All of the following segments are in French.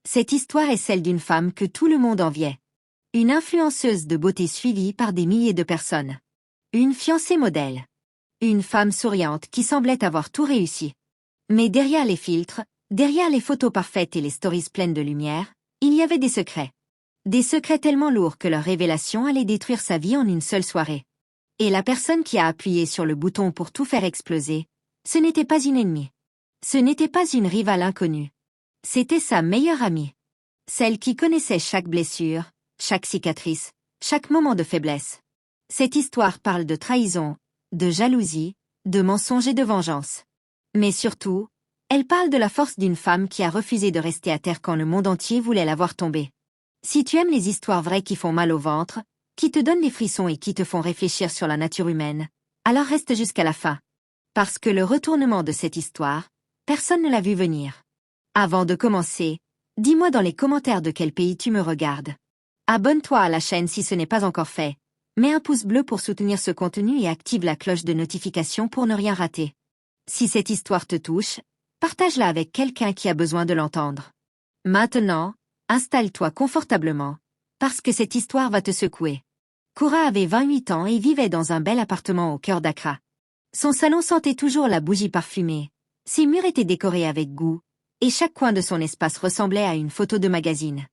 Cette histoire est celle d'une femme que tout le monde enviait. Une influenceuse de beauté suivie par des milliers de personnes. Une fiancée modèle. Une femme souriante qui semblait avoir tout réussi. Mais derrière les filtres, derrière les photos parfaites et les stories pleines de lumière, il y avait des secrets. Des secrets tellement lourds que leur révélation allait détruire sa vie en une seule soirée. Et la personne qui a appuyé sur le bouton pour tout faire exploser, ce n'était pas une ennemie. Ce n'était pas une rivale inconnue. C'était sa meilleure amie. Celle qui connaissait chaque blessure, chaque cicatrice, chaque moment de faiblesse. Cette histoire parle de trahison, de jalousie, de mensonge et de vengeance. Mais surtout, elle parle de la force d'une femme qui a refusé de rester à terre quand le monde entier voulait la voir tomber. Si tu aimes les histoires vraies qui font mal au ventre, qui te donnent des frissons et qui te font réfléchir sur la nature humaine, alors reste jusqu'à la fin. Parce que le retournement de cette histoire, personne ne l'a vu venir. Avant de commencer, dis-moi dans les commentaires de quel pays tu me regardes. Abonne-toi à la chaîne si ce n'est pas encore fait. Mets un pouce bleu pour soutenir ce contenu et active la cloche de notification pour ne rien rater. Si cette histoire te touche, partage-la avec quelqu'un qui a besoin de l'entendre. Maintenant, installe-toi confortablement, parce que cette histoire va te secouer. Koura avait 28 ans et vivait dans un bel appartement au cœur d'Accra. Son salon sentait toujours la bougie parfumée, ses murs étaient décorés avec goût, et chaque coin de son espace ressemblait à une photo de magazine.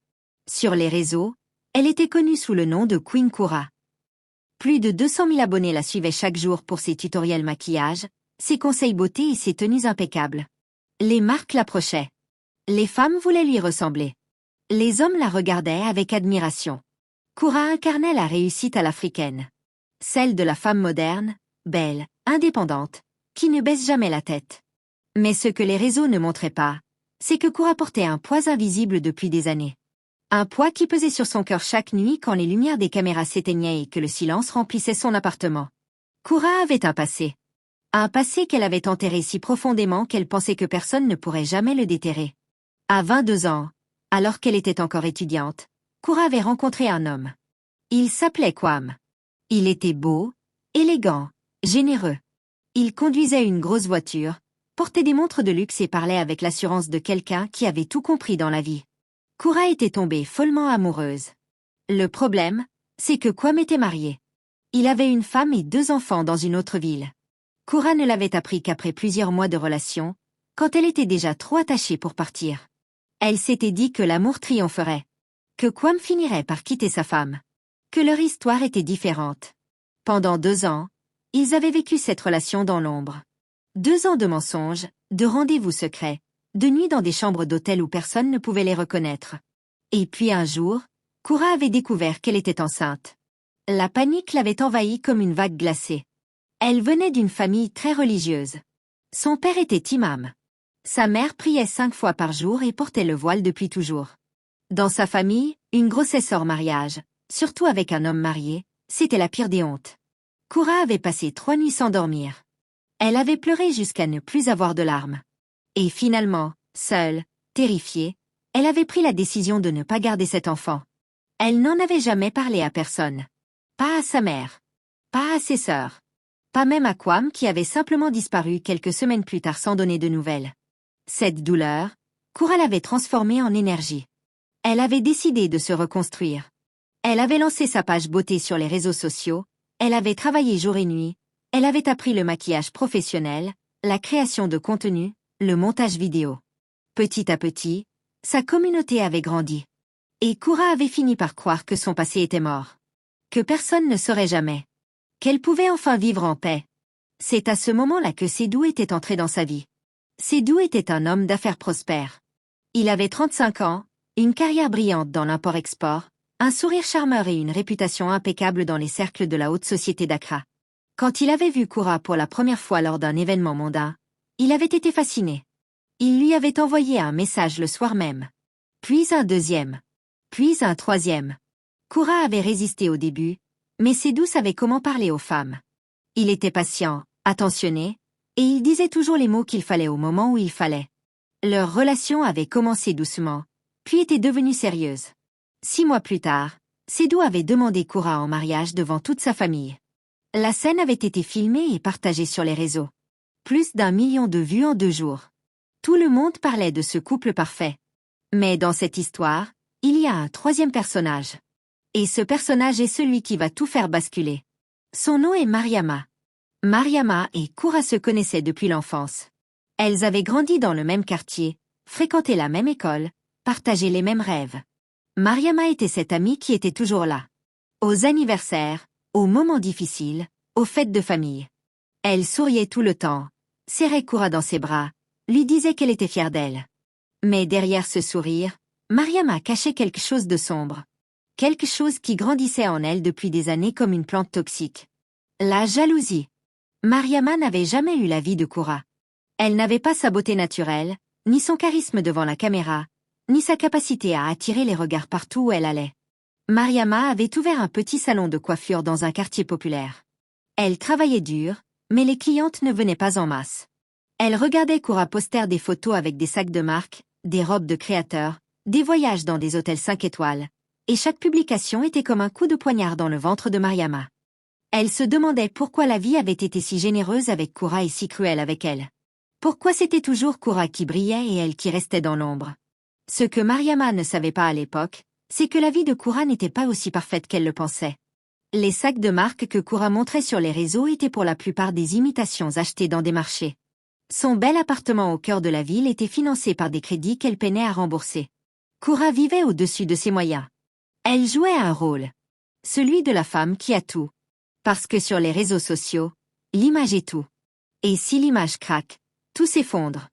Sur les réseaux, elle était connue sous le nom de Queen Koura. Plus de 200 000 abonnés la suivaient chaque jour pour ses tutoriels maquillage, ses conseils beauté et ses tenues impeccables. Les marques l'approchaient. Les femmes voulaient lui ressembler. Les hommes la regardaient avec admiration. Koura incarnait la réussite à l'africaine. Celle de la femme moderne, belle, indépendante, qui ne baisse jamais la tête. Mais ce que les réseaux ne montraient pas, c'est que Koura portait un poids invisible depuis des années. Un poids qui pesait sur son cœur chaque nuit quand les lumières des caméras s'éteignaient et que le silence remplissait son appartement. Koura avait un passé. Un passé qu'elle avait enterré si profondément qu'elle pensait que personne ne pourrait jamais le déterrer. À 22 ans, alors qu'elle était encore étudiante, Koura avait rencontré un homme. Il s'appelait Kwame. Il était beau, élégant, généreux. Il conduisait une grosse voiture, portait des montres de luxe et parlait avec l'assurance de quelqu'un qui avait tout compris dans la vie. Koura était tombée follement amoureuse. Le problème, c'est que Kwame était marié. Il avait une femme et 2 enfants dans une autre ville. Koura ne l'avait appris qu'après plusieurs mois de relation, quand elle était déjà trop attachée pour partir. Elle s'était dit que l'amour triompherait. Que Kwame finirait par quitter sa femme. Que leur histoire était différente. Pendant 2 ans, ils avaient vécu cette relation dans l'ombre. 2 ans de mensonges, de rendez-vous secrets, de nuits dans des chambres d'hôtel où personne ne pouvait les reconnaître. Et puis un jour, Koura avait découvert qu'elle était enceinte. La panique l'avait envahie comme une vague glacée. Elle venait d'une famille très religieuse. Son père était imam. Sa mère priait 5 fois par jour et portait le voile depuis toujours. Dans sa famille, une grossesse hors mariage, surtout avec un homme marié, c'était la pire des hontes. Koura avait passé 3 nuits sans dormir. Elle avait pleuré jusqu'à ne plus avoir de larmes. Et finalement, seule, terrifiée, elle avait pris la décision de ne pas garder cet enfant. Elle n'en avait jamais parlé à personne. Pas à sa mère. Pas à ses sœurs. Pas même à Kwame qui avait simplement disparu quelques semaines plus tard sans donner de nouvelles. Cette douleur, Koura l'avait transformée en énergie. Elle avait décidé de se reconstruire. Elle avait lancé sa page beauté sur les réseaux sociaux, elle avait travaillé jour et nuit, elle avait appris le maquillage professionnel, la création de contenu, le montage vidéo. Petit à petit, sa communauté avait grandi. Et Koura avait fini par croire que son passé était mort. Que personne ne saurait jamais. Qu'elle pouvait enfin vivre en paix. C'est à ce moment-là que Seydou était entré dans sa vie. Seydou était un homme d'affaires prospère. Il avait 35 ans, une carrière brillante dans l'import-export, un sourire charmeur et une réputation impeccable dans les cercles de la haute société d'Accra. Quand il avait vu Koura pour la première fois lors d'un événement mondain, il avait été fasciné. Il lui avait envoyé un message le soir même. Puis un deuxième. Puis un troisième. Koura avait résisté au début, mais Seydou savait comment parler aux femmes. Il était patient, attentionné, et il disait toujours les mots qu'il fallait au moment où il fallait. Leur relation avait commencé doucement, puis était devenue sérieuse. 6 mois plus tard, Seydou avait demandé Koura en mariage devant toute sa famille. La scène avait été filmée et partagée sur les réseaux. Plus d'1 million de vues en 2 jours. Tout le monde parlait de ce couple parfait. Mais dans cette histoire, il y a un troisième personnage. Et ce personnage est celui qui va tout faire basculer. Son nom est Mariama. Mariama et Koura se connaissaient depuis l'enfance. Elles avaient grandi dans le même quartier, fréquenté la même école, partagé les mêmes rêves. Mariama était cette amie qui était toujours là. Aux anniversaires, aux moments difficiles, aux fêtes de famille. Elle souriait tout le temps, serrait Koura dans ses bras, lui disait qu'elle était fière d'elle. Mais derrière ce sourire, Mariama cachait quelque chose de sombre. Quelque chose qui grandissait en elle depuis des années comme une plante toxique. La jalousie. Mariama n'avait jamais eu la vie de Koura. Elle n'avait pas sa beauté naturelle, ni son charisme devant la caméra, ni sa capacité à attirer les regards partout où elle allait. Mariama avait ouvert un petit salon de coiffure dans un quartier populaire. Elle travaillait dur, mais les clientes ne venaient pas en masse. Elle regardait Koura poster des photos avec des sacs de marque, des robes de créateurs, des voyages dans des hôtels 5 étoiles, et chaque publication était comme un coup de poignard dans le ventre de Mariama. Elle se demandait pourquoi la vie avait été si généreuse avec Koura et si cruelle avec elle. Pourquoi c'était toujours Koura qui brillait et elle qui restait dans l'ombre. Ce que Mariama ne savait pas à l'époque, c'est que la vie de Koura n'était pas aussi parfaite qu'elle le pensait. Les sacs de marque que Koura montrait sur les réseaux étaient pour la plupart des imitations achetées dans des marchés. Son bel appartement au cœur de la ville était financé par des crédits qu'elle peinait à rembourser. Koura vivait au-dessus de ses moyens. Elle jouait un rôle. Celui de la femme qui a tout. Parce que sur les réseaux sociaux, l'image est tout. Et si l'image craque, tout s'effondre.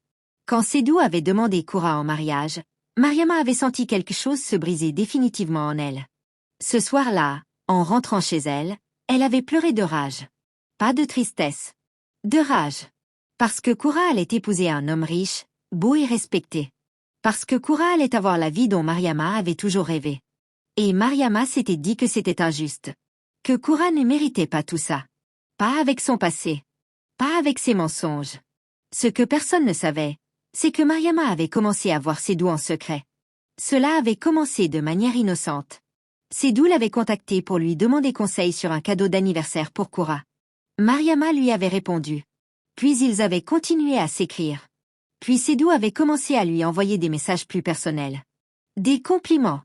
Quand Seydou avait demandé Koura en mariage, Mariama avait senti quelque chose se briser définitivement en elle. Ce soir-là, en rentrant chez elle, elle avait pleuré de rage. Pas de tristesse. De rage. Parce que Koura allait épouser un homme riche, beau et respecté. Parce que Koura allait avoir la vie dont Mariama avait toujours rêvé. Et Mariama s'était dit que c'était injuste. Que Koura ne méritait pas tout ça. Pas avec son passé. Pas avec ses mensonges. Ce que personne ne savait, c'est que Mariama avait commencé à voir Seydou en secret. Cela avait commencé de manière innocente. Seydou l'avait contacté pour lui demander conseil sur un cadeau d'anniversaire pour Koura. Mariama lui avait répondu. Puis ils avaient continué à s'écrire. Puis Seydou avait commencé à lui envoyer des messages plus personnels. Des compliments.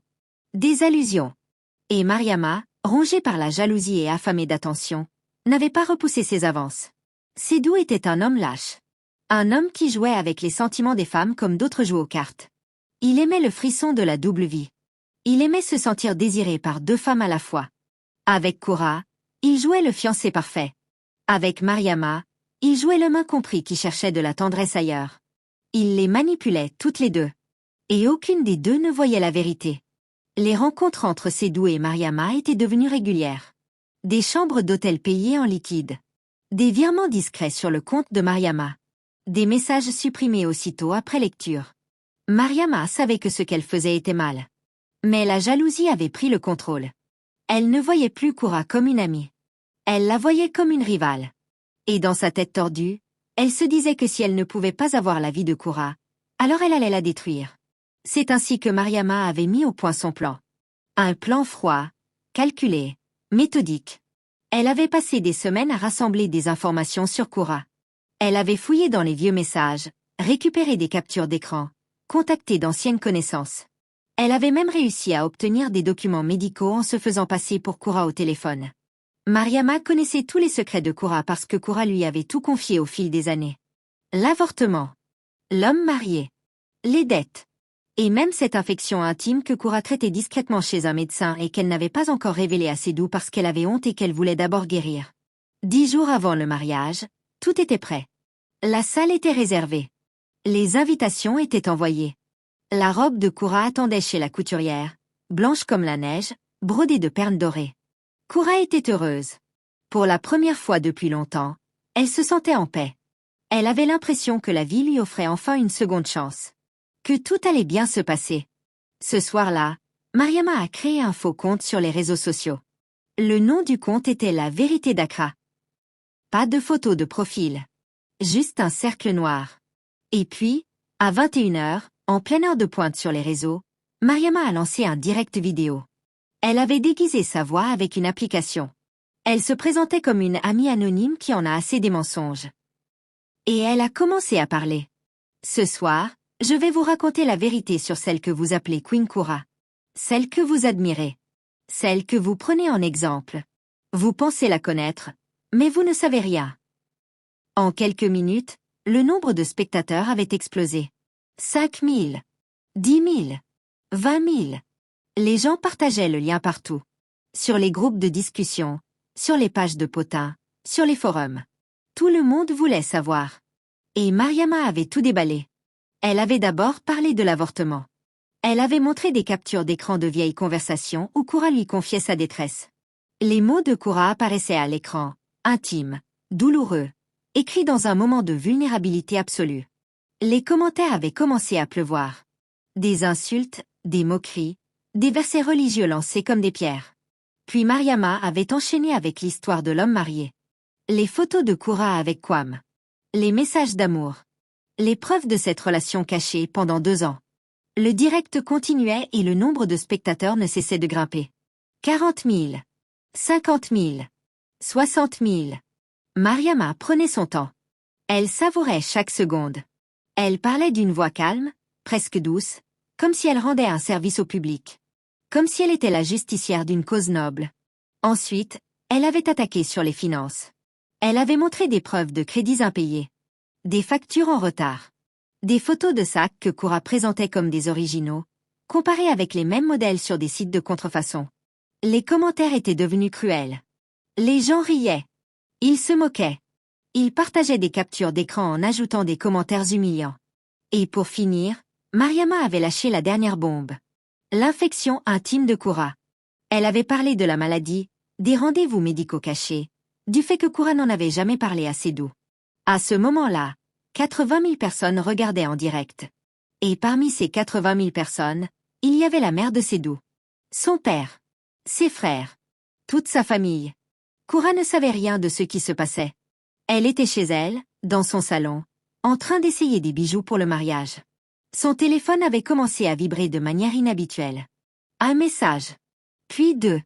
Des allusions. Et Mariama, rongée par la jalousie et affamée d'attention, n'avait pas repoussé ses avances. Seydou était un homme lâche. Un homme qui jouait avec les sentiments des femmes comme d'autres jouent aux cartes. Il aimait le frisson de la double vie. Il aimait se sentir désiré par deux femmes à la fois. Avec Koura, il jouait le fiancé parfait. Avec Mariama, il jouait l'homme incompris qui cherchait de la tendresse ailleurs. Il les manipulait toutes les deux. Et aucune des deux ne voyait la vérité. Les rencontres entre Seydou et Mariama étaient devenues régulières. Des chambres d'hôtel payées en liquide. Des virements discrets sur le compte de Mariama. Des messages supprimés aussitôt après lecture. Mariama savait que ce qu'elle faisait était mal. Mais la jalousie avait pris le contrôle. Elle ne voyait plus Koura comme une amie. Elle la voyait comme une rivale. Et dans sa tête tordue, elle se disait que si elle ne pouvait pas avoir la vie de Koura, alors elle allait la détruire. C'est ainsi que Mariama avait mis au point son plan. Un plan froid, calculé, méthodique. Elle avait passé des semaines à rassembler des informations sur Koura. Elle avait fouillé dans les vieux messages, récupéré des captures d'écran, contacté d'anciennes connaissances. Elle avait même réussi à obtenir des documents médicaux en se faisant passer pour Koura au téléphone. Mariama connaissait tous les secrets de Koura parce que Koura lui avait tout confié au fil des années. L'avortement, l'homme marié, les dettes, et même cette infection intime que Koura traitait discrètement chez un médecin et qu'elle n'avait pas encore révélée à Seydou parce qu'elle avait honte et qu'elle voulait d'abord guérir. 10 jours avant le mariage, tout était prêt. La salle était réservée. Les invitations étaient envoyées. La robe de Koura attendait chez la couturière, blanche comme la neige, brodée de perles dorées. Koura était heureuse. Pour la première fois depuis longtemps, elle se sentait en paix. Elle avait l'impression que la vie lui offrait enfin une seconde chance. Que tout allait bien se passer. Ce soir-là, Mariama a créé un faux compte sur les réseaux sociaux. Le nom du compte était La Vérité d'Accra. Pas de photo de profil. Juste un cercle noir. Et puis, à 21h, en pleine heure de pointe sur les réseaux, Mariama a lancé un direct vidéo. Elle avait déguisé sa voix avec une application. Elle se présentait comme une amie anonyme qui en a assez des mensonges. Et elle a commencé à parler. Ce soir, Je vais vous raconter la vérité sur celle que vous appelez Queen Kura. Celle que vous admirez. Celle que vous prenez en exemple. Vous pensez la connaître, mais vous ne savez rien. En quelques minutes, le nombre de spectateurs avait explosé. 5 000, 10 000, 20 000. Les gens partageaient le lien partout. Sur les groupes de discussion, sur les pages de potins, sur les forums. Tout le monde voulait savoir. Et Mariama avait tout déballé. Elle avait d'abord parlé de l'avortement. Elle avait montré des captures d'écran de vieilles conversations où Kura lui confiait sa détresse. Les mots de Kura apparaissaient à l'écran, intimes, douloureux, écrits dans un moment de vulnérabilité absolue. Les commentaires avaient commencé à pleuvoir. Des insultes, des moqueries, des versets religieux lancés comme des pierres. Puis Mariama avait enchaîné avec l'histoire de l'homme marié. Les photos de Kura avec Kwame. Les messages d'amour. Les preuves de cette relation cachée pendant 2 ans. Le direct continuait et le nombre de spectateurs ne cessait de grimper. 40 000. 50 000. 60 000. Mariama prenait son temps. Elle savourait chaque seconde. Elle parlait d'une voix calme, presque douce, comme si elle rendait un service au public. Comme si elle était la justicière d'une cause noble. Ensuite, elle avait attaqué sur les finances. Elle avait montré des preuves de crédits impayés. Des factures en retard. Des photos de sacs que Kura présentait comme des originaux, comparés avec les mêmes modèles sur des sites de contrefaçon. Les commentaires étaient devenus cruels. Les gens riaient. Ils se moquaient. Ils partageaient des captures d'écran en ajoutant des commentaires humiliants. Et pour finir, Mariama avait lâché la dernière bombe. L'infection intime de Kura. Elle avait parlé de la maladie, des rendez-vous médicaux cachés, du fait que Kura n'en avait jamais parlé à Seydou. À ce moment-là, 80 000 personnes regardaient en direct. Et parmi ces 80 000 personnes, il y avait la mère de Seydou. Son père. Ses frères. Toute sa famille. Kura ne savait rien de ce qui se passait. Elle était chez elle, dans son salon, en train d'essayer des bijoux pour le mariage. Son téléphone avait commencé à vibrer de manière inhabituelle. Un message. Puis 2.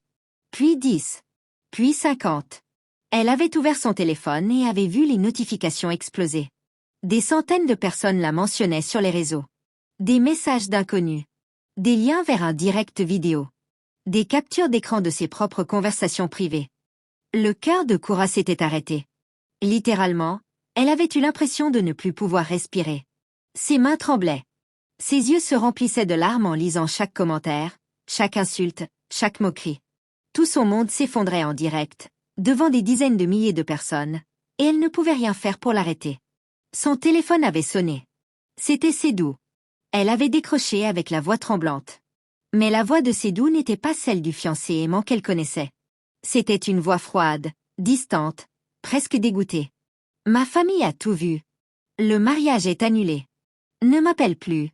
Puis 10. Puis 50. Elle avait ouvert son téléphone et avait vu les notifications exploser. Des centaines de personnes la mentionnaient sur les réseaux. Des messages d'inconnus. Des liens vers un direct vidéo. Des captures d'écran de ses propres conversations privées. Le cœur de Kura s'était arrêté. Littéralement, elle avait eu l'impression de ne plus pouvoir respirer. Ses mains tremblaient. Ses yeux se remplissaient de larmes en lisant chaque commentaire, chaque insulte, chaque moquerie. Tout son monde s'effondrait en direct, devant des dizaines de milliers de personnes, et elle ne pouvait rien faire pour l'arrêter. Son téléphone avait sonné. C'était Seydou. Elle avait décroché avec la voix tremblante. Mais la voix de Seydou n'était pas celle du fiancé aimant qu'elle connaissait. C'était une voix froide, distante, presque dégoûtée. « Ma famille a tout vu. Le mariage est annulé. Ne m'appelle plus. »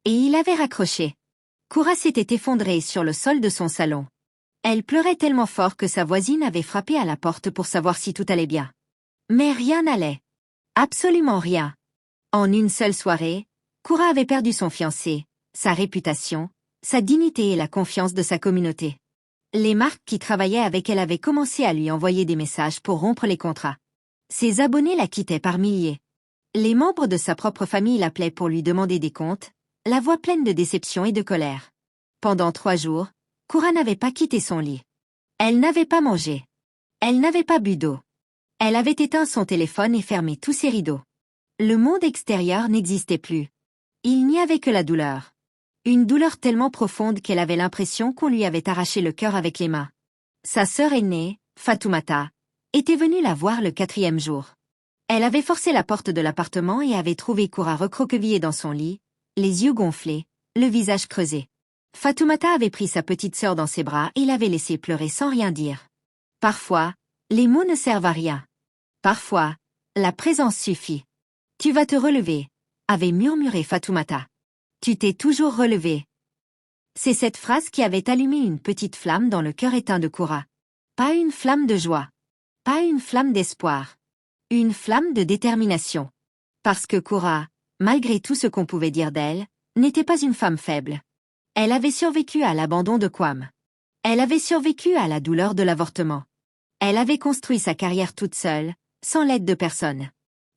Et il avait raccroché. Kura s'était effondrée sur le sol de son salon. Elle pleurait tellement fort que sa voisine avait frappé à la porte pour savoir si tout allait bien. Mais rien n'allait. Absolument rien. En une seule soirée, Kura avait perdu son fiancé, sa réputation, sa dignité et la confiance de sa communauté. Les marques qui travaillaient avec elle avaient commencé à lui envoyer des messages pour rompre les contrats. Ses abonnés la quittaient par milliers. Les membres de sa propre famille l'appelaient pour lui demander des comptes, la voix pleine de déception et de colère. Pendant 3 jours, Kura n'avait pas quitté son lit. Elle n'avait pas mangé. Elle n'avait pas bu d'eau. Elle avait éteint son téléphone et fermé tous ses rideaux. Le monde extérieur n'existait plus. Il n'y avait que la douleur. Une douleur tellement profonde qu'elle avait l'impression qu'on lui avait arraché le cœur avec les mains. Sa sœur aînée, Fatoumata, était venue la voir le 4e jour. Elle avait forcé la porte de l'appartement et avait trouvé Kura recroquevillée dans son lit, les yeux gonflés, le visage creusé. Fatoumata avait pris sa petite sœur dans ses bras et l'avait laissée pleurer sans rien dire. Parfois, les mots ne servent à rien. Parfois, la présence suffit. « Tu vas te relever », avait murmuré Fatoumata. « Tu t'es toujours relevé. » C'est cette phrase qui avait allumé une petite flamme dans le cœur éteint de Kura. Pas une flamme de joie. Pas une flamme d'espoir. Une flamme de détermination. Parce que Kura, malgré tout ce qu'on pouvait dire d'elle, n'était pas une femme faible. Elle avait survécu à l'abandon de Kwame. Elle avait survécu à la douleur de l'avortement. Elle avait construit sa carrière toute seule, sans l'aide de personne.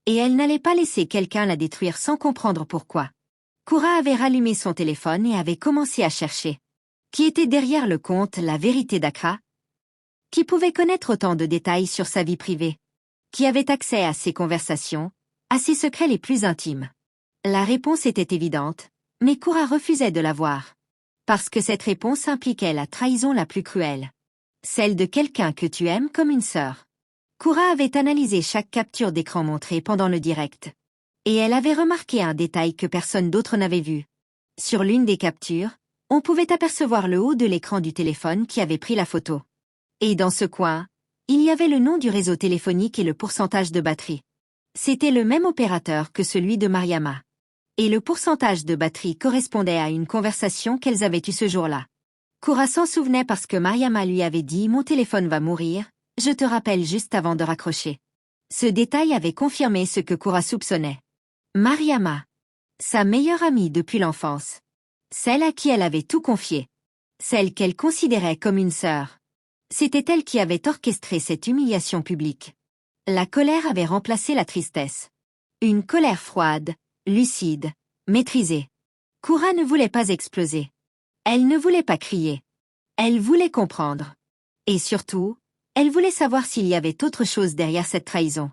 Et elle n'allait pas laisser quelqu'un la détruire sans comprendre pourquoi. Koura avait rallumé son téléphone et avait commencé à chercher. Qui était derrière le compte La Vérité d'Accra? Qui pouvait connaître autant de détails sur sa vie privée? Qui avait accès à ses conversations, à ses secrets les plus intimes? La réponse était évidente, mais Koura refusait de la voir. Parce que cette réponse impliquait la trahison la plus cruelle. Celle de quelqu'un que tu aimes comme une sœur. Koura avait analysé chaque capture d'écran montrée pendant le direct. Et elle avait remarqué un détail que personne d'autre n'avait vu. Sur l'une des captures, on pouvait apercevoir le haut de l'écran du téléphone qui avait pris la photo. Et dans ce coin, il y avait le nom du réseau téléphonique et le pourcentage de batterie. C'était le même opérateur que celui de Mariama. Et le pourcentage de batterie correspondait à une conversation qu'elles avaient eue ce jour-là. Koura s'en souvenait parce que Mariama lui avait dit « Mon téléphone va mourir, je te rappelle juste avant de raccrocher ». Ce détail avait confirmé ce que Koura soupçonnait. Mariama, sa meilleure amie depuis l'enfance. Celle à qui elle avait tout confié. Celle qu'elle considérait comme une sœur. C'était elle qui avait orchestré cette humiliation publique. La colère avait remplacé la tristesse. Une colère froide, lucide, maîtrisée. Koura ne voulait pas exploser. Elle ne voulait pas crier. Elle voulait comprendre. Et surtout, elle voulait savoir s'il y avait autre chose derrière cette trahison.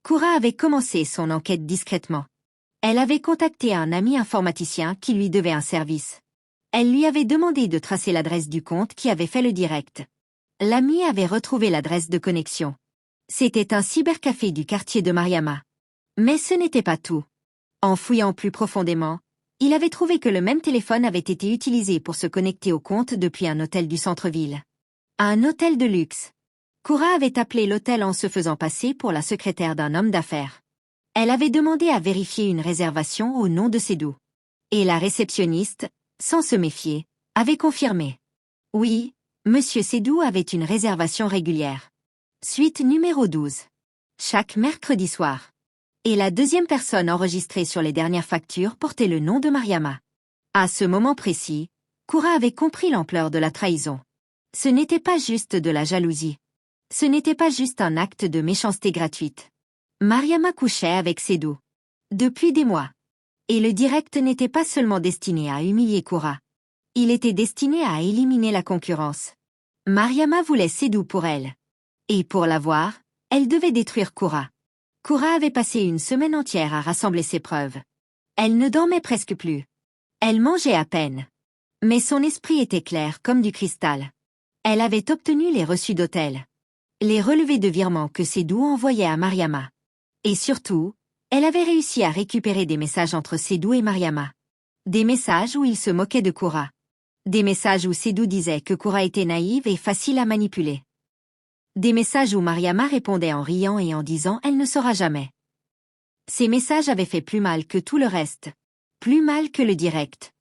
Koura avait commencé son enquête discrètement. Elle avait contacté un ami informaticien qui lui devait un service. Elle lui avait demandé de tracer l'adresse du compte qui avait fait le direct. L'ami avait retrouvé l'adresse de connexion. C'était un cybercafé du quartier de Mariama. Mais ce n'était pas tout. En fouillant plus profondément, il avait trouvé que le même téléphone avait été utilisé pour se connecter au compte depuis un hôtel du centre-ville. Un hôtel de luxe. Koura avait appelé l'hôtel en se faisant passer pour la secrétaire d'un homme d'affaires. Elle avait demandé à vérifier une réservation au nom de Sédou. Et la réceptionniste, sans se méfier, avait confirmé. Oui, Monsieur Sédou avait une réservation régulière. Suite numéro 12. Chaque mercredi soir. Et la deuxième personne enregistrée sur les dernières factures portait le nom de Mariama. À ce moment précis, Koura avait compris l'ampleur de la trahison. Ce n'était pas juste de la jalousie. Ce n'était pas juste un acte de méchanceté gratuite. Mariama couchait avec Sédou. Depuis des mois. Et le direct n'était pas seulement destiné à humilier Koura. Il était destiné à éliminer la concurrence. Mariama voulait Sédou pour elle. Et pour l'avoir, elle devait détruire Koura. Koura avait passé une semaine entière à rassembler ses preuves. Elle ne dormait presque plus. Elle mangeait à peine. Mais son esprit était clair comme du cristal. Elle avait obtenu les reçus d'hôtel. Les relevés de virement que Sédou envoyait à Mariama. Et surtout, elle avait réussi à récupérer des messages entre Sédou et Mariama. Des messages où il se moquait de Koura. Des messages où Sédou disait que Koura était naïve et facile à manipuler. Des messages où Mariama répondait en riant et en disant « Elle ne saura jamais ». Ces messages avaient fait plus mal que tout le reste. Plus mal que le direct.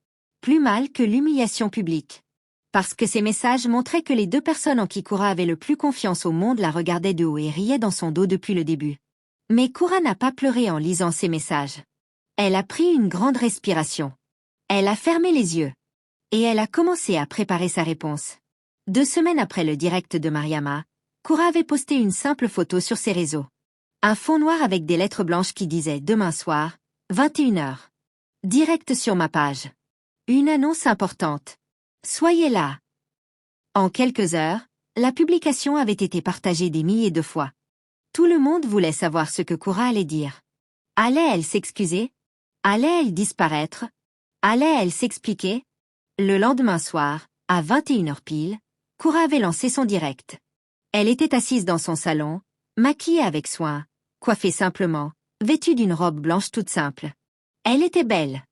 Plus mal que l'humiliation publique. Parce que ces messages montraient que les deux personnes en qui Koura avait le plus confiance au monde la regardaient de haut et riaient dans son dos depuis le début. Mais Koura n'a pas pleuré en lisant ces messages. Elle a pris une grande respiration. Elle a fermé les yeux. Et elle a commencé à préparer sa réponse. 2 semaines après le direct de Mariama, Koura avait posté une simple photo sur ses réseaux. Un fond noir avec des lettres blanches qui disaient « Demain soir, 21h. Direct sur ma page. Une annonce importante. Soyez là. » En quelques heures, la publication avait été partagée des milliers de fois. Tout le monde voulait savoir ce que Koura allait dire. Allait-elle s'excuser? Allait-elle disparaître? Allait-elle s'expliquer? Le lendemain soir, à 21h pile, Koura avait lancé son direct. Elle était assise dans son salon, maquillée avec soin, coiffée simplement, vêtue d'une robe blanche toute simple. Elle était belle.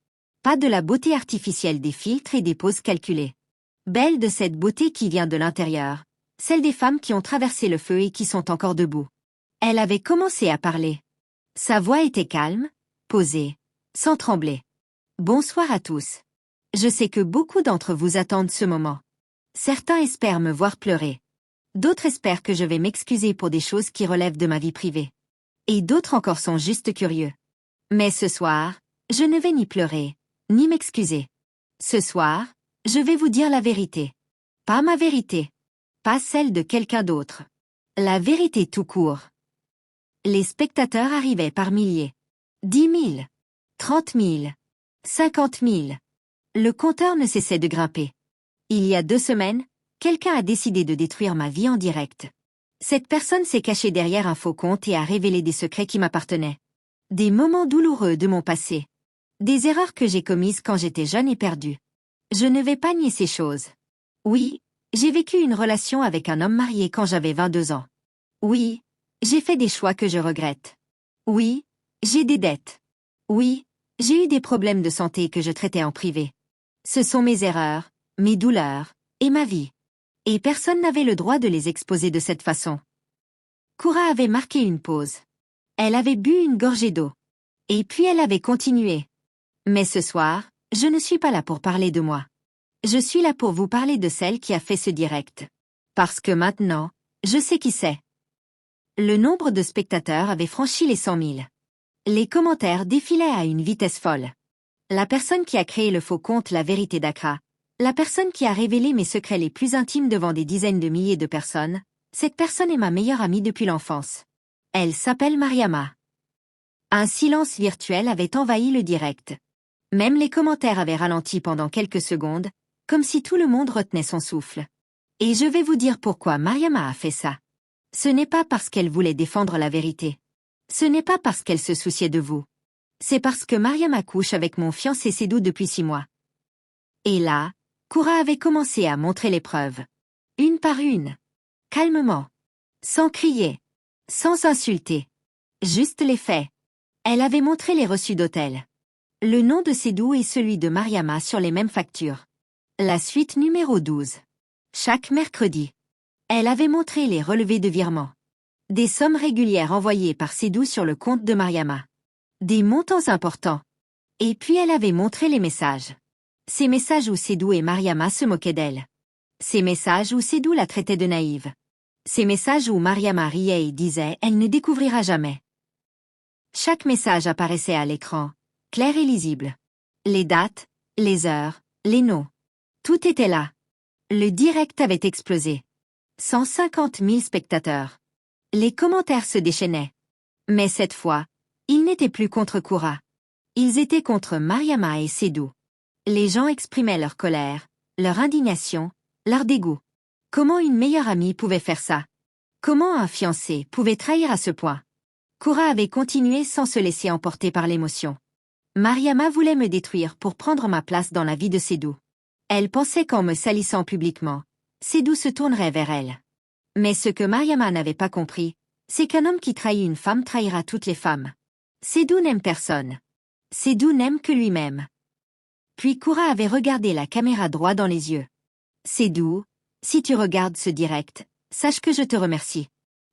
Pas de la beauté artificielle des filtres et des poses calculées. Belle de cette beauté qui vient de l'intérieur, celle des femmes qui ont traversé le feu et qui sont encore debout. Elle avait commencé à parler. Sa voix était calme, posée, sans trembler. Bonsoir à tous. Je sais que beaucoup d'entre vous attendent ce moment. Certains espèrent me voir pleurer. D'autres espèrent que je vais m'excuser pour des choses qui relèvent de ma vie privée. Et d'autres encore sont juste curieux. Mais ce soir, je ne vais ni pleurer, ni m'excuser. Ce soir, je vais vous dire la vérité. Pas ma vérité. Pas celle de quelqu'un d'autre. La vérité tout court. Les spectateurs arrivaient par milliers. 10 000. 30 000. 50 000. Le compteur ne cessait de grimper. Il y a 2 semaines, quelqu'un a décidé de détruire ma vie en direct. Cette personne s'est cachée derrière un faux compte et a révélé des secrets qui m'appartenaient. Des moments douloureux de mon passé. Des erreurs que j'ai commises quand j'étais jeune et perdue. Je ne vais pas nier ces choses. Oui, j'ai vécu une relation avec un homme marié quand j'avais 22 ans. Oui, j'ai fait des choix que je regrette. Oui, j'ai des dettes. Oui, j'ai eu des problèmes de santé que je traitais en privé. Ce sont mes erreurs, mes douleurs, et ma vie. Et personne n'avait le droit de les exposer de cette façon. Koura avait marqué une pause. Elle avait bu une gorgée d'eau. Et puis elle avait continué. Mais ce soir, je ne suis pas là pour parler de moi. Je suis là pour vous parler de celle qui a fait ce direct. Parce que maintenant, je sais qui c'est. Le nombre de spectateurs avait franchi les 100 000. Les commentaires défilaient à une vitesse folle. La personne qui a créé le faux compte La Vérité d'Accra, la personne qui a révélé mes secrets les plus intimes devant des dizaines de milliers de personnes, cette personne est ma meilleure amie depuis l'enfance. Elle s'appelle Mariama. Un silence virtuel avait envahi le direct. Même les commentaires avaient ralenti pendant quelques secondes, comme si tout le monde retenait son souffle. Et je vais vous dire pourquoi Mariama a fait ça. Ce n'est pas parce qu'elle voulait défendre la vérité. Ce n'est pas parce qu'elle se souciait de vous. C'est parce que Mariama couche avec mon fiancé Sédou depuis 6 mois. Et là, Koura avait commencé à montrer les preuves. Une par une. Calmement. Sans crier. Sans insulter. Juste les faits. Elle avait montré les reçus d'hôtel. Le nom de Sédou et celui de Mariama sur les mêmes factures. La suite numéro 12. Chaque mercredi. Elle avait montré les relevés de virement. Des sommes régulières envoyées par Sédou sur le compte de Mariama. Des montants importants. Et puis elle avait montré les messages. Ces messages où Sédou et Mariama se moquaient d'elle. Ces messages où Sédou la traitait de naïve. Ces messages où Mariama riait et disait « Elle ne découvrira jamais ». Chaque message apparaissait à l'écran, clair et lisible. Les dates, les heures, les noms. Tout était là. Le direct avait explosé. 150 000 spectateurs. Les commentaires se déchaînaient. Mais cette fois, ils n'étaient plus contre Koura. Ils étaient contre Mariama et Sédou. Les gens exprimaient leur colère, leur indignation, leur dégoût. Comment une meilleure amie pouvait faire ça? Comment un fiancé pouvait trahir à ce point? Koura avait continué sans se laisser emporter par l'émotion. Mariama voulait me détruire pour prendre ma place dans la vie de Sédou. Elle pensait qu'en me salissant publiquement, Sédou se tournerait vers elle. Mais ce que Mariama n'avait pas compris, c'est qu'un homme qui trahit une femme trahira toutes les femmes. Sédou n'aime personne. Sédou n'aime que lui-même. Puis Koura avait regardé la caméra droit dans les yeux. Sédou, si tu regardes ce direct, sache que je te remercie.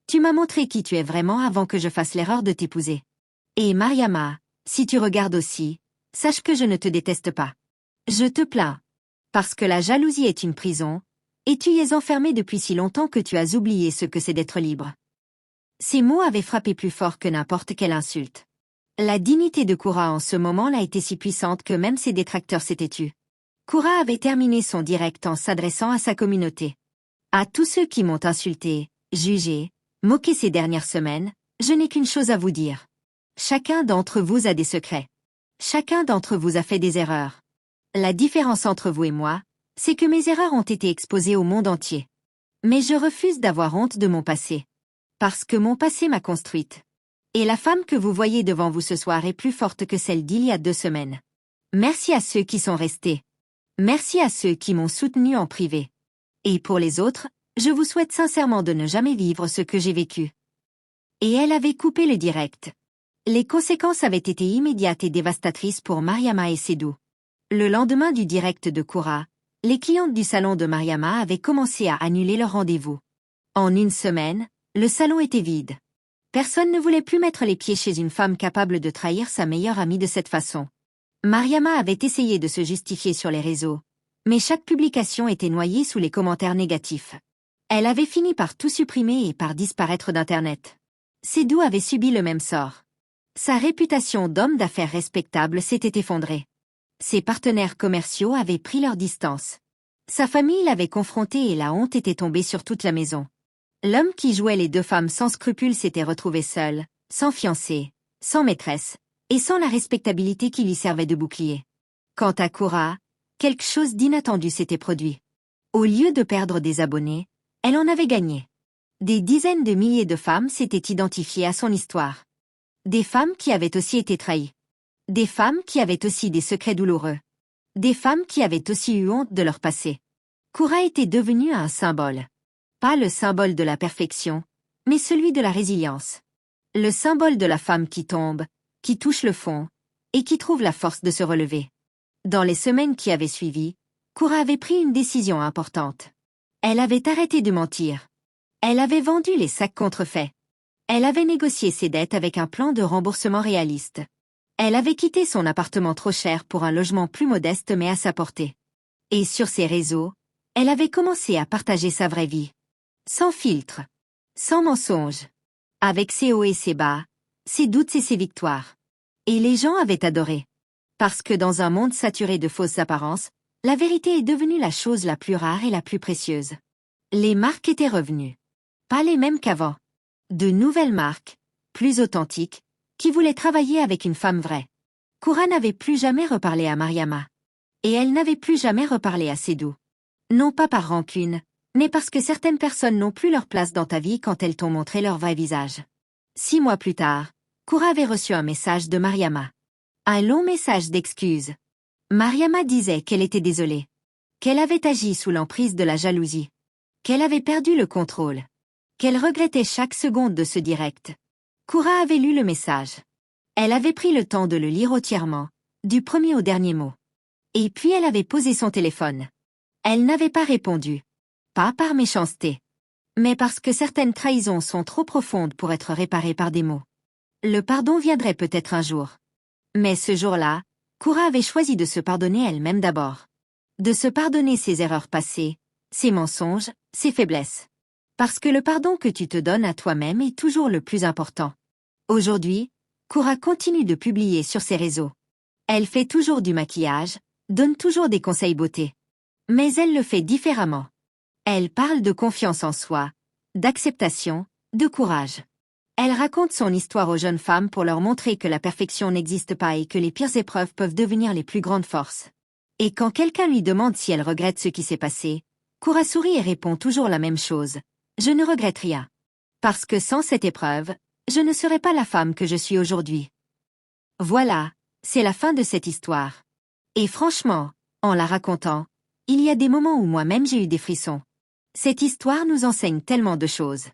Tu m'as montré qui tu es vraiment avant que je fasse l'erreur de t'épouser. Et Mariama, si tu regardes aussi, sache que je ne te déteste pas. Je te plains. Parce que la jalousie est une prison, et tu y es enfermé depuis si longtemps que tu as oublié ce que c'est d'être libre. Ces mots avaient frappé plus fort que n'importe quelle insulte. La dignité de Koura en ce moment a été si puissante que même ses détracteurs s'étaient tus. Koura avait terminé son direct en s'adressant à sa communauté. À tous ceux qui m'ont insulté, jugé, moqué ces dernières semaines, je n'ai qu'une chose à vous dire. Chacun d'entre vous a des secrets. Chacun d'entre vous a fait des erreurs. La différence entre vous et moi, c'est que mes erreurs ont été exposées au monde entier. Mais je refuse d'avoir honte de mon passé. Parce que mon passé m'a construite. Et la femme que vous voyez devant vous ce soir est plus forte que celle d'il y a 2 semaines. Merci à ceux qui sont restés. Merci à ceux qui m'ont soutenu en privé. Et pour les autres, je vous souhaite sincèrement de ne jamais vivre ce que j'ai vécu. Et elle avait coupé le direct. Les conséquences avaient été immédiates et dévastatrices pour Mariama et Sédou. Le lendemain du direct de Koura, les clientes du salon de Mariama avaient commencé à annuler leur rendez-vous. En 1 semaine, le salon était vide. Personne ne voulait plus mettre les pieds chez une femme capable de trahir sa meilleure amie de cette façon. Mariama avait essayé de se justifier sur les réseaux, mais chaque publication était noyée sous les commentaires négatifs. Elle avait fini par tout supprimer et par disparaître d'Internet. Sédou avait subi le même sort. Sa réputation d'homme d'affaires respectable s'était effondrée. Ses partenaires commerciaux avaient pris leur distance. Sa famille l'avait confronté et la honte était tombée sur toute la maison. L'homme qui jouait les 2 femmes sans scrupules s'était retrouvé seul, sans fiancée, sans maîtresse, et sans la respectabilité qui lui servait de bouclier. Quant à Koura, quelque chose d'inattendu s'était produit. Au lieu de perdre des abonnés, elle en avait gagné. Des dizaines de milliers de femmes s'étaient identifiées à son histoire. Des femmes qui avaient aussi été trahies. Des femmes qui avaient aussi des secrets douloureux. Des femmes qui avaient aussi eu honte de leur passé. Koura était devenue un symbole. Pas le symbole de la perfection, mais celui de la résilience. Le symbole de la femme qui tombe, qui touche le fond, et qui trouve la force de se relever. Dans les semaines qui avaient suivi, Koura avait pris une décision importante. Elle avait arrêté de mentir. Elle avait vendu les sacs contrefaits. Elle avait négocié ses dettes avec un plan de remboursement réaliste. Elle avait quitté son appartement trop cher pour un logement plus modeste mais à sa portée. Et sur ses réseaux, elle avait commencé à partager sa vraie vie. Sans filtre. Sans mensonge. Avec ses hauts et ses bas, ses doutes et ses victoires. Et les gens avaient adoré. Parce que dans un monde saturé de fausses apparences, la vérité est devenue la chose la plus rare et la plus précieuse. Les marques étaient revenues. Pas les mêmes qu'avant. De nouvelles marques, plus authentiques, qui voulaient travailler avec une femme vraie. Koura n'avait plus jamais reparlé à Mariama. Et elle n'avait plus jamais reparlé à Seydou. Non pas par rancune, mais parce que certaines personnes n'ont plus leur place dans ta vie quand elles t'ont montré leur vrai visage. 6 mois plus tard, Koura avait reçu un message de Mariama. Un long message d'excuses. Mariama disait qu'elle était désolée. Qu'elle avait agi sous l'emprise de la jalousie. Qu'elle avait perdu le contrôle. Qu'elle regrettait chaque seconde de ce direct. Koura avait lu le message. Elle avait pris le temps de le lire entièrement, du premier au dernier mot. Et puis elle avait posé son téléphone. Elle n'avait pas répondu. Pas par méchanceté. Mais parce que certaines trahisons sont trop profondes pour être réparées par des mots. Le pardon viendrait peut-être un jour. Mais ce jour-là, Koura avait choisi de se pardonner elle-même d'abord. De se pardonner ses erreurs passées, ses mensonges, ses faiblesses. Parce que le pardon que tu te donnes à toi-même est toujours le plus important. Aujourd'hui, Koura continue de publier sur ses réseaux. Elle fait toujours du maquillage, donne toujours des conseils beauté. Mais elle le fait différemment. Elle parle de confiance en soi, d'acceptation, de courage. Elle raconte son histoire aux jeunes femmes pour leur montrer que la perfection n'existe pas et que les pires épreuves peuvent devenir les plus grandes forces. Et quand quelqu'un lui demande si elle regrette ce qui s'est passé, Koura sourit et répond toujours la même chose. Je ne regrette rien. Parce que sans cette épreuve, je ne serais pas la femme que je suis aujourd'hui. Voilà, c'est la fin de cette histoire. Et franchement, en la racontant, il y a des moments où moi-même j'ai eu des frissons. Cette histoire nous enseigne tellement de choses.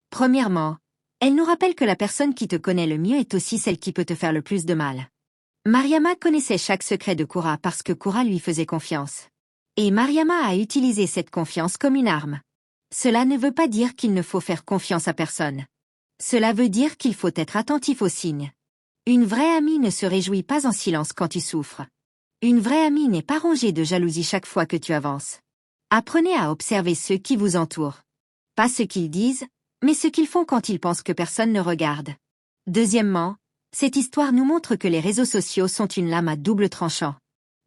Premièrement, elle nous rappelle que la personne qui te connaît le mieux est aussi celle qui peut te faire le plus de mal. Mariama connaissait chaque secret de Koura parce que Koura lui faisait confiance. Et Mariama a utilisé cette confiance comme une arme. Cela ne veut pas dire qu'il ne faut faire confiance à personne. Cela veut dire qu'il faut être attentif aux signes. Une vraie amie ne se réjouit pas en silence quand tu souffres. Une vraie amie n'est pas rongée de jalousie chaque fois que tu avances. Apprenez à observer ceux qui vous entourent. Pas ce qu'ils disent, mais ce qu'ils font quand ils pensent que personne ne regarde. Deuxièmement, cette histoire nous montre que les réseaux sociaux sont une lame à double tranchant.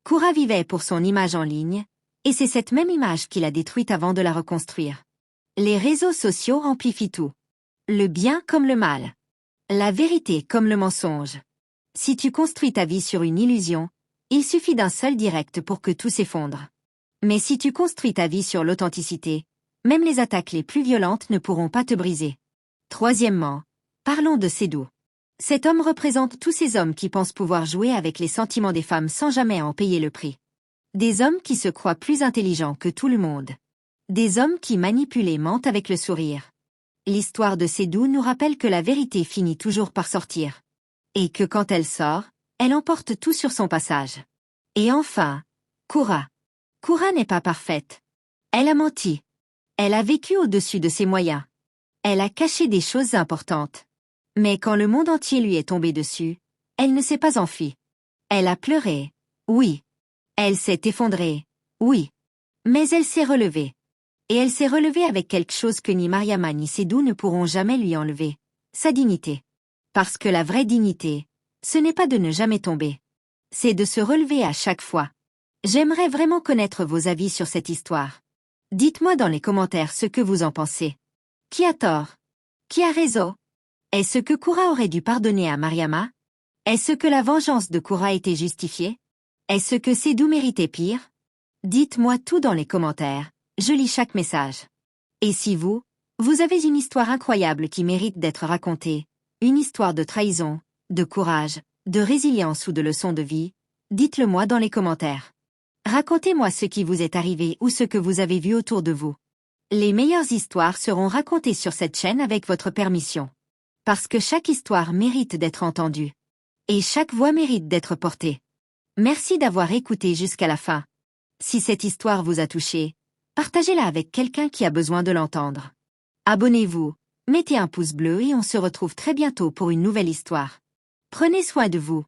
Koura vivait pour son image en ligne, et c'est cette même image qu'il a détruite avant de la reconstruire. Les réseaux sociaux amplifient tout. Le bien comme le mal. La vérité comme le mensonge. Si tu construis ta vie sur une illusion, il suffit d'un seul direct pour que tout s'effondre. Mais si tu construis ta vie sur l'authenticité, même les attaques les plus violentes ne pourront pas te briser. Troisièmement, parlons de Seydou. Cet homme représente tous ces hommes qui pensent pouvoir jouer avec les sentiments des femmes sans jamais en payer le prix. Des hommes qui se croient plus intelligents que tout le monde. Des hommes qui manipulent et mentent avec le sourire. L'histoire de Seydou nous rappelle que la vérité finit toujours par sortir. Et que quand elle sort, elle emporte tout sur son passage. Et enfin, Koura. Koura n'est pas parfaite. Elle a menti. Elle a vécu au-dessus de ses moyens. Elle a caché des choses importantes. Mais quand le monde entier lui est tombé dessus, elle ne s'est pas enfuie. Elle a pleuré, oui. Elle s'est effondrée, oui. Mais elle s'est relevée. Et elle s'est relevée avec quelque chose que ni Mariama ni Seydou ne pourront jamais lui enlever. Sa dignité. Parce que la vraie dignité, ce n'est pas de ne jamais tomber. C'est de se relever à chaque fois. J'aimerais vraiment connaître vos avis sur cette histoire. Dites-moi dans les commentaires ce que vous en pensez. Qui a tort? Qui a raison? Est-ce que Koura aurait dû pardonner à Mariama? Est-ce que la vengeance de Koura était justifiée? Est-ce que ces doux méritaient pire? Dites-moi tout dans les commentaires, je lis chaque message. Et si vous avez une histoire incroyable qui mérite d'être racontée, une histoire de trahison, de courage, de résilience ou de leçon de vie, dites-le moi dans les commentaires. Racontez-moi ce qui vous est arrivé ou ce que vous avez vu autour de vous. Les meilleures histoires seront racontées sur cette chaîne avec votre permission. Parce que chaque histoire mérite d'être entendue. Et chaque voix mérite d'être portée. Merci d'avoir écouté jusqu'à la fin. Si cette histoire vous a touché, partagez-la avec quelqu'un qui a besoin de l'entendre. Abonnez-vous, mettez un pouce bleu et on se retrouve très bientôt pour une nouvelle histoire. Prenez soin de vous.